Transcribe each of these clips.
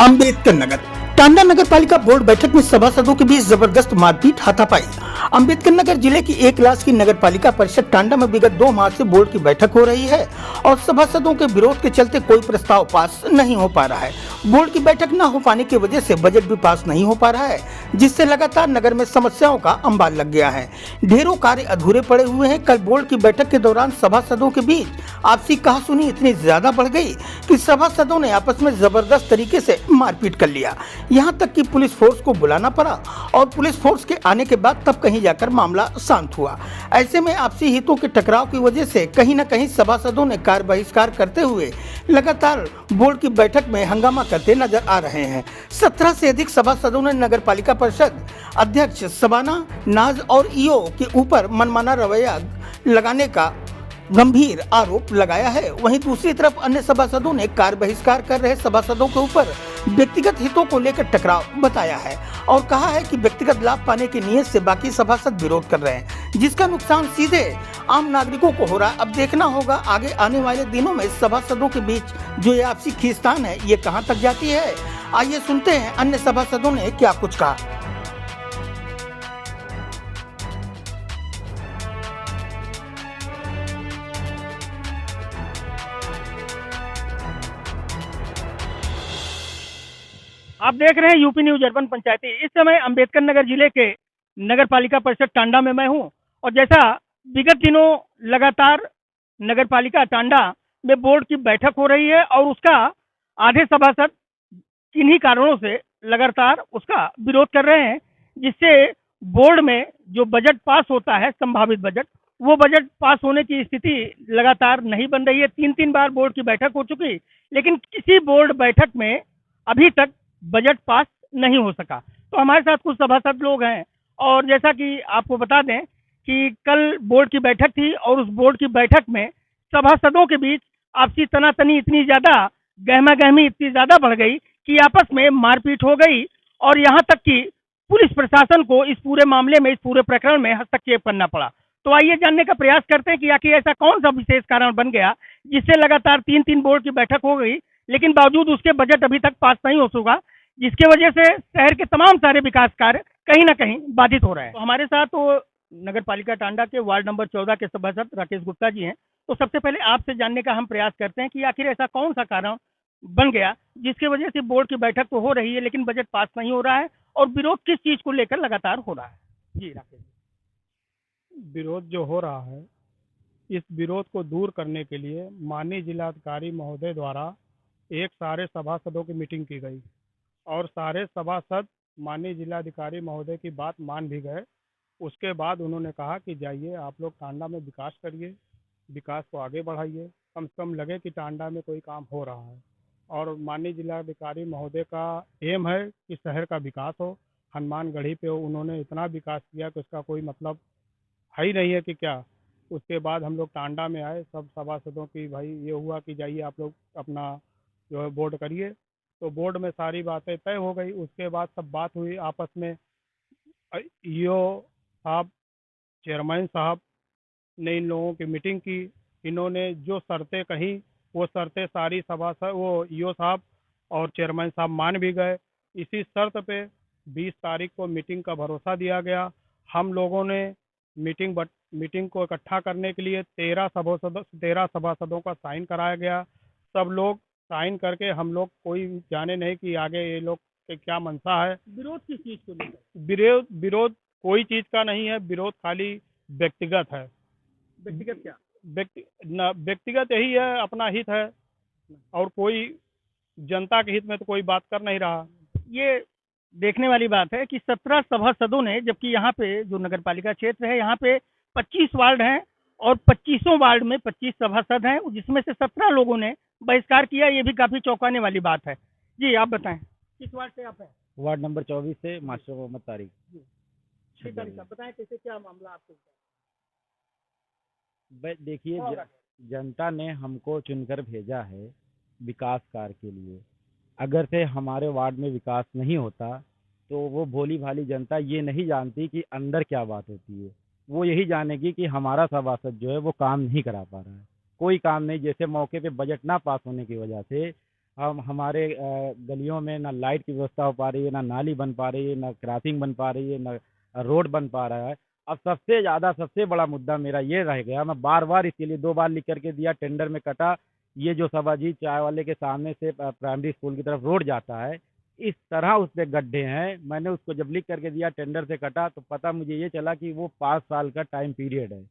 अम्बेडकर नगर टांडा नगर पालिका बोर्ड बैठक में सभासदों के बीच जबरदस्त मारपीट हाथापाई। अम्बेडकर नगर जिले की 1 क्लास की नगर पालिका परिषद टांडा में विगत 2 माह से बोर्ड की बैठक हो रही है और सभासदों के विरोध के चलते कोई प्रस्ताव पास नहीं हो पा रहा है। बोर्ड की बैठक न हो पाने की वजह से बजट भी पास नहीं हो पा रहा है, जिससे लगातार नगर में समस्याओं का अंबार लग गया है। ढेरों कार्य अधूरे पड़े हुए हैं। कल बोर्ड की बैठक के दौरान सभासदों के बीच आपसी कहासुनी इतनी ज्यादा बढ़ गई कि सभासदों ने आपस में जबरदस्त तरीके से मारपीट कर लिया। यहाँ तक कि पुलिस फोर्स को बुलाना पड़ा और पुलिस फोर्स के आने के बाद तब कहीं जाकर मामला शांत हुआ। ऐसे में आपसी हितों के टकराव की वजह से कहीं न कहीं सभासदों ने कार्य बहिष्कार करते हुए लगातार बोर्ड की बैठक में हंगामा करते नजर आ रहे हैं। 17 से अधिक सभासदों ने नगर पालिका परिषद अध्यक्ष शबाना नाज और ईओ के ऊपर मनमाना रवैया लगाने का गंभीर आरोप लगाया है। वहीं दूसरी तरफ अन्य सभासदों ने कार्य बहिष्कार कर रहे सभासदों के ऊपर व्यक्तिगत हितों को लेकर टकराव बताया है और कहा है कि व्यक्तिगत लाभ पाने की नीयत से बाकी सभासद विरोध कर रहे हैं, जिसका नुकसान सीधे आम नागरिकों को हो रहा है। अब देखना होगा आगे आने वाले दिनों में सभासदों के बीच जो ये आपसी खींचतान है ये कहां तक जाती है। आइए सुनते हैं अन्य सभासदों ने क्या कुछ कहा। आप देख रहे हैं यूपी न्यूज अर्बन पंचायती। इस समय अंबेडकर नगर जिले के नगर पालिका परिषद टांडा में मैं हूं और जैसा विगत दिनों लगातार नगर पालिका टांडा में बोर्ड की बैठक हो रही है और उसका आधे सभासद किन्हीं कारणों से लगातार उसका विरोध कर रहे हैं, जिससे बोर्ड में जो बजट पास होता है संभावित बजट, वो बजट पास होने की स्थिति लगातार नहीं बन रही है। 3 बार बोर्ड की बैठक हो चुकी, लेकिन किसी बोर्ड बैठक में अभी तक बजट पास नहीं हो सका। तो हमारे साथ कुछ सभासद लोग हैं और जैसा कि आपको बता दें कि कल बोर्ड की बैठक थी और उस बोर्ड की बैठक में सभासदों के बीच आपसी तनातनी इतनी ज्यादा, गहमा गहमी इतनी ज्यादा बढ़ गई कि आपस में मारपीट हो गई और यहाँ तक कि पुलिस प्रशासन को इस पूरे मामले में, इस पूरे प्रकरण में हस्तक्षेप करना पड़ा। तो आइए जानने का प्रयास करते हैं कि आखिर ऐसा कौन सा विशेष कारण बन गया जिससे लगातार 3 बोर्ड की बैठक हो गई, लेकिन बावजूद उसके बजट अभी तक पास नहीं हो सका, जिसके वजह से शहर के तमाम सारे विकास कार्य कहीं ना कहीं बाधित हो रहे हैं। तो हमारे साथ तो नगर पालिका टांडा के वार्ड नंबर 14 के सभासद राकेश गुप्ता जी हैं। तो सबसे पहले आपसे जानने का हम प्रयास करते हैं कि आखिर ऐसा कौन सा कारण बन गया जिसकी वजह से बोर्ड की बैठक तो हो रही है लेकिन बजट पास नहीं हो रहा है और विरोध किस चीज को लेकर लगातार हो रहा है। जी राकेश। विरोध जो हो रहा है, इस विरोध को दूर करने के लिए माननीय जिलाधिकारी महोदय द्वारा एक सारे सभासदों की मीटिंग की गई और सारे सभासद माननीय जिलाधिकारी महोदय की बात मान भी गए। उसके बाद उन्होंने कहा कि जाइए आप लोग टांडा में विकास करिए, विकास को आगे बढ़ाइए, कम से कम लगे कि टांडा में कोई काम हो रहा है। और माननीय जिलाधिकारी महोदय का एम है कि शहर का विकास हो। हनुमानगढ़ी पे उन्होंने इतना विकास किया कि उसका कोई मतलब है ही नहीं है कि क्या। उसके बाद हम लोग टांडा में आए, सब सभासदों की भाई ये हुआ कि जाइए आप लोग अपना जो है बोर्ड करिए। तो बोर्ड में सारी बातें तय हो गई। उसके बाद सब बात हुई आपस में। ईओ साहब, चेयरमैन साहब ने इन लोगों की मीटिंग की। इन्होंने जो शर्तें कही वो शर्तें सारी सभासद, वो ईओ साहब और चेयरमैन साहब मान भी गए। इसी शर्त पे 20 तारीख को मीटिंग का भरोसा दिया गया। हम लोगों ने मीटिंग को इकट्ठा करने के लिए 13 सभासदों का साइन कराया गया। सब लोग साइन करके हम लोग कोई जाने नहीं कि आगे ये लोग के क्या मंशा है। विरोध किस चीज को लेकर? विरोध कोई चीज का नहीं है, विरोध खाली व्यक्तिगत है। व्यक्तिगत क्या? व्यक्तिगत यही है, अपना हित है और कोई जनता के हित में तो कोई बात कर नहीं रहा। ये देखने वाली बात है कि 17 सभासदों ने, जबकि यहाँ पे जो नगर पालिका क्षेत्र है यहाँ पे 25 वार्ड हैं और 25 वार्ड में 25 सभासद हैं, जिसमें से 17 लोगों ने बहिष्कार किया। ये भी काफी चौंकाने वाली बात है। जी आप बताएं, किस वार्ड से आप हैं? वार्ड नंबर 24 से मास्टर मोहम्मद तारिक। बताएं कैसे, क्या मामला आपको? देखिए, जनता ने हमको चुनकर भेजा है विकास कार्य के लिए। अगर से हमारे वार्ड में विकास नहीं होता तो वो भोली भाली जनता ये नहीं जानती कि अंदर क्या बात होती है। वो यही जानेगी कि हमारा सभासद जो है वो काम नहीं करा पा रहा है, कोई काम नहीं। जैसे मौके पे बजट ना पास होने की वजह से हम हमारे गलियों में ना लाइट की व्यवस्था हो पा रही है, ना नाली बन पा रही है, ना क्रॉसिंग बन पा रही है, ना रोड बन पा रहा है। अब सबसे ज़्यादा सबसे बड़ा मुद्दा मेरा ये रह गया, मैं बार बार इसके लिए 2 बार लिख करके दिया, टेंडर में कटा। ये जो सबाजी चाय वाले के सामने से प्राइमरी स्कूल की तरफ रोड जाता है, इस तरह उस पे गड्ढे हैं। मैंने उसको जब लिख करके दिया, टेंडर से कटा, तो पता मुझे ये चला कि वो 5 साल का टाइम पीरियड है,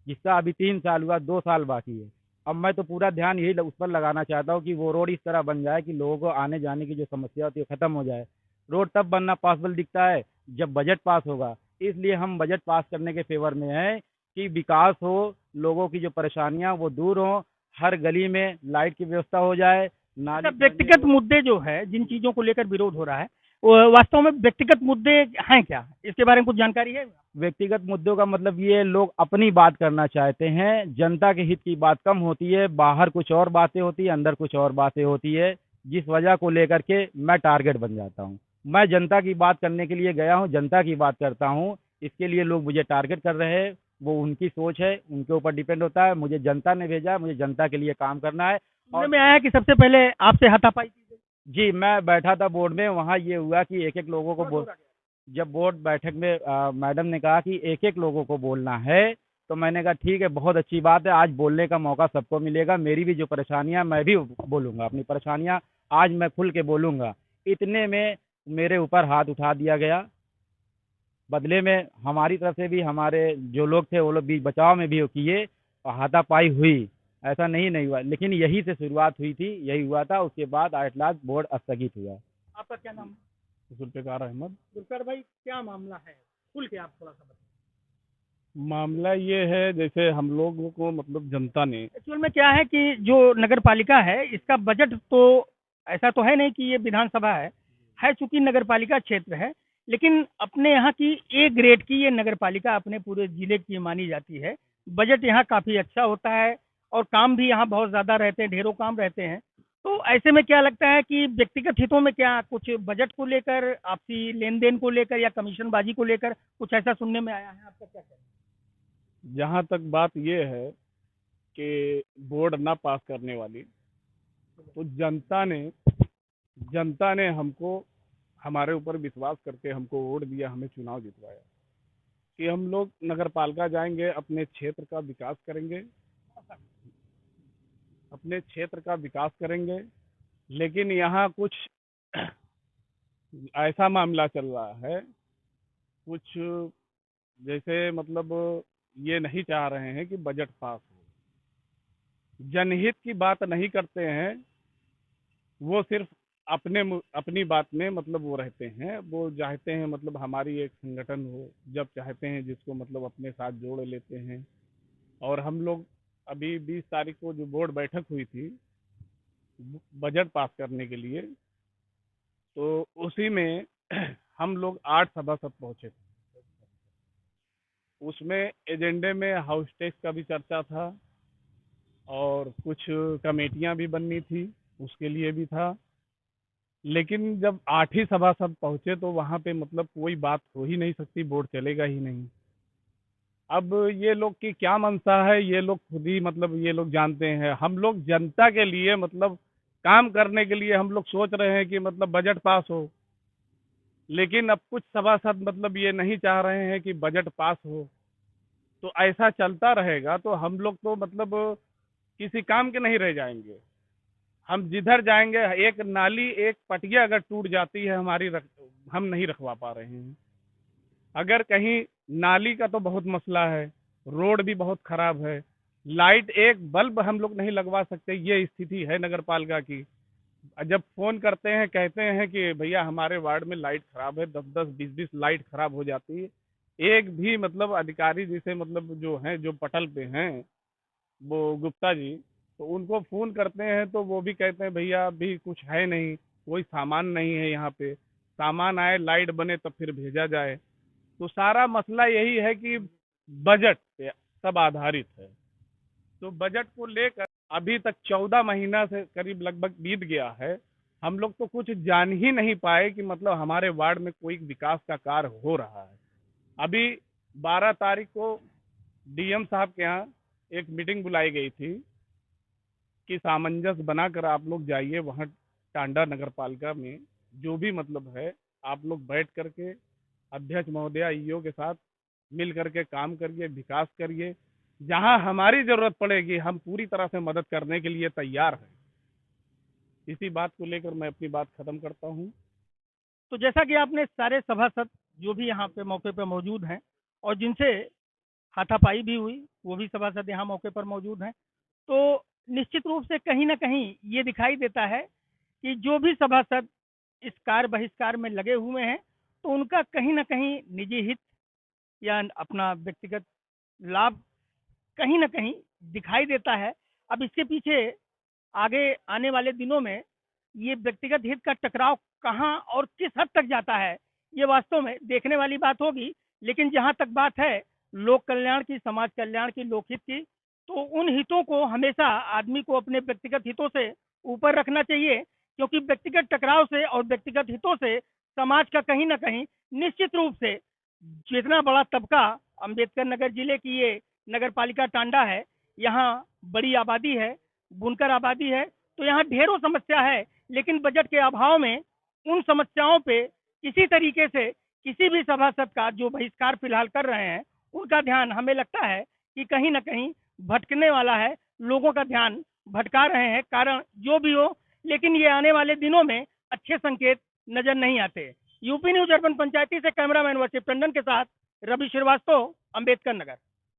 जिसका अभी 3 साल हुआ, 2 साल बाकी है। अब मैं तो पूरा ध्यान यही उस पर लगाना चाहता हूँ कि वो रोड इस तरह बन जाए कि लोगों को आने जाने की जो समस्या होती है खत्म हो जाए। रोड तब बनना पॉसिबल दिखता है जब बजट पास होगा। इसलिए हम बजट पास करने के फेवर में हैं कि विकास हो, लोगों की जो परेशानियां वो दूर हों, हर गली में लाइट की व्यवस्था हो जाए, नाली अच्छा, व्यक्तिगत मुद्दे जो है, जिन चीजों को लेकर विरोध हो रहा है, वो वास्तव में व्यक्तिगत मुद्दे हैं क्या? इसके बारे में कुछ जानकारी है? व्यक्तिगत मुद्दों का मतलब ये लोग अपनी बात करना चाहते हैं, जनता के हित की बात कम होती है, बाहर कुछ और बातें होती है, अंदर कुछ और बातें होती है, जिस वजह को लेकर के मैं टारगेट बन जाता हूँ। मैं जनता की बात करने के लिए गया हूँ, जनता की बात करता हूँ, इसके लिए लोग मुझे टारगेट कर रहे हैं। वो उनकी सोच है, उनके ऊपर डिपेंड होता है। मुझे जनता ने भेजा है, मुझे जनता के लिए काम करना है। सुनने और में आया कि सबसे पहले आपसे हाथापाई की गई। जी, मैं बैठा था बोर्ड में, वहाँ ये हुआ कि एक एक लोगों को बोल, जब बोर्ड बैठक में मैडम ने कहा कि एक एक लोगों को बोलना है, तो मैंने कहा ठीक है, बहुत अच्छी बात है, आज बोलने का मौका सबको मिलेगा। मेरी भी जो परेशानियां, मैं भी बोलूंगा अपनी परेशानियां, आज मैं खुल के बोलूंगा। इतने में मेरे ऊपर हाथ उठा दिया गया। बदले में हमारी तरफ से भी हमारे जो लोग थे वो लोग बीच बचाव में भी किए और हाथापाई हुई। ऐसा नहीं हुआ, लेकिन यही से शुरुआत हुई थी, यही हुआ था। उसके बाद एट लास्ट बोर्ड स्थगित हुआ। आपका क्या नाम? जुल्फ़िकार अहमद। दुलकर भाई, क्या मामला है? खुल के आप थोड़ा सा बताइए। मामला ये है, जैसे हम लोगों को मतलब जनता ने एक्चुअल में क्या है कि जो नगर पालिका है, इसका बजट तो ऐसा तो है नहीं कि ये विधानसभा है चूंकि नगर पालिका क्षेत्र है, लेकिन अपने यहाँ की ए ग्रेड की ये नगर पालिका अपने पूरे जिले की मानी जाती है। बजट यहाँ काफ़ी अच्छा होता है और काम भी यहाँ बहुत ज़्यादा रहते हैं, ढेरों काम रहते हैं। तो ऐसे में क्या लगता है कि व्यक्तिगत हितों में क्या कुछ बजट को लेकर, आपसी लेन देन को लेकर या कमीशनबाजी को लेकर कुछ ऐसा सुनने में आया है? आपका क्या कहना है? जहाँ तक बात ये है कि बोर्ड ना पास करने वाली, तो जनता ने हमको, हमारे ऊपर विश्वास करके हमको वोट दिया, हमें चुनाव जितवाया कि हम लोग नगर पालिका जाएंगे, अपने क्षेत्र का विकास करेंगे, अपने क्षेत्र का विकास करेंगे। लेकिन यहाँ कुछ ऐसा मामला चल रहा है, कुछ जैसे मतलब ये नहीं चाह रहे हैं कि बजट पास हो, जनहित की बात नहीं करते हैं। वो सिर्फ अपनी बात में मतलब वो रहते हैं, वो चाहते हैं मतलब हमारी एक संगठन हो, जब चाहते हैं जिसको मतलब अपने साथ जोड़ लेते हैं। और हम लोग अभी 20 तारीख को जो बोर्ड बैठक हुई थी बजट पास करने के लिए, तो उसी में हम लोग 8 सभासद पहुंचे थे। उसमें एजेंडे में हाउस टैक्स का भी चर्चा था और कुछ कमेटियां भी बननी थी, उसके लिए भी था। लेकिन जब 8 ही सभासद पहुंचे तो वहां पे मतलब कोई बात हो ही नहीं सकती, बोर्ड चलेगा ही नहीं। अब ये लोग की क्या मंशा है, ये लोग खुद ही मतलब ये लोग जानते हैं। हम लोग जनता के लिए मतलब काम करने के लिए हम लोग सोच रहे हैं कि मतलब बजट पास हो, लेकिन अब कुछ सभासद मतलब ये नहीं चाह रहे हैं कि बजट पास हो। तो ऐसा चलता रहेगा तो हम लोग तो मतलब किसी काम के नहीं रह जाएंगे। हम जिधर जाएंगे, एक नाली एक पटिया अगर टूट जाती है हमारी, हम नहीं रखवा पा रहे हैं। अगर कहीं नाली का तो बहुत मसला है, रोड भी बहुत खराब है, लाइट एक बल्ब हम लोग नहीं लगवा सकते, ये स्थिति है नगर पालिका की। जब फोन करते हैं कहते हैं कि भैया हमारे वार्ड में लाइट खराब है, 10-10 20-20 लाइट खराब हो जाती है। एक भी मतलब अधिकारी जिसे मतलब जो हैं, जो पटल पे हैं, वो गुप्ता जी, तो उनको फोन करते हैं तो वो भी कहते हैं भैया अभी कुछ है नहीं, कोई सामान नहीं है यहाँ पे, सामान आए लाइट बने तब फिर भेजा जाए। तो सारा मसला यही है कि बजट पे सब आधारित है। तो बजट को लेकर अभी तक 14 महीना से करीब लगभग बीत गया है, हम लोग तो कुछ जान ही नहीं पाए कि मतलब हमारे वार्ड में कोई विकास का कार्य हो रहा है। अभी 12 तारीख को डीएम साहब के यहाँ एक मीटिंग बुलाई गई थी कि सामंजस्य बनाकर आप लोग जाइए, वहाँ टांडा नगर पालिका में जो भी मतलब है, आप लोग बैठ करके अध्यक्ष महोदया ईओ के साथ मिल करके काम करिए, विकास करिए। जहां हमारी जरूरत पड़ेगी हम पूरी तरह से मदद करने के लिए तैयार हैं। इसी बात को लेकर मैं अपनी बात खत्म करता हूं। तो जैसा कि आपने सारे सभासद जो भी यहाँ पे मौके पे मौजूद हैं और जिनसे हाथापाई भी हुई, वो भी सभासद यहाँ मौके पर मौजूद हैं। तो निश्चित रूप से कहीं ना कहीं ये दिखाई देता है कि जो भी सभासद इस कार्य बहिष्कार में लगे हुए हैं, तो उनका कहीं ना कहीं निजी हित या अपना व्यक्तिगत लाभ कहीं ना कहीं दिखाई देता है। अब इसके पीछे आगे आने वाले दिनों में ये व्यक्तिगत हित का टकराव कहाँ और किस हद तक जाता है, ये वास्तव में देखने वाली बात होगी। लेकिन जहाँ तक बात है लोक कल्याण की, समाज कल्याण की, लोकहित की, तो उन हितों को हमेशा आदमी को अपने व्यक्तिगत हितों से ऊपर रखना चाहिए, क्योंकि व्यक्तिगत टकराव से और व्यक्तिगत हितों से समाज का कहीं ना कहीं निश्चित रूप से जितना बड़ा तबका अंबेडकर नगर जिले की ये नगर पालिका टांडा है, यहाँ बड़ी आबादी है, बुनकर आबादी है, तो यहाँ ढेरों समस्या है। लेकिन बजट के अभाव में उन समस्याओं पे किसी तरीके से किसी भी सभासद का जो बहिष्कार फिलहाल कर रहे हैं, उनका ध्यान हमें लगता है कि कहीं ना कहीं भटकने वाला है, लोगों का ध्यान भटका रहे हैं, कारण जो भी हो। लेकिन ये आने वाले दिनों में अच्छे संकेत नजर नहीं आते। यूपी न्यूज अर्बन पंचायती से कैमरामैन वर्षिप टंडन के साथ रवि श्रीवास्तव, अंबेडकर नगर।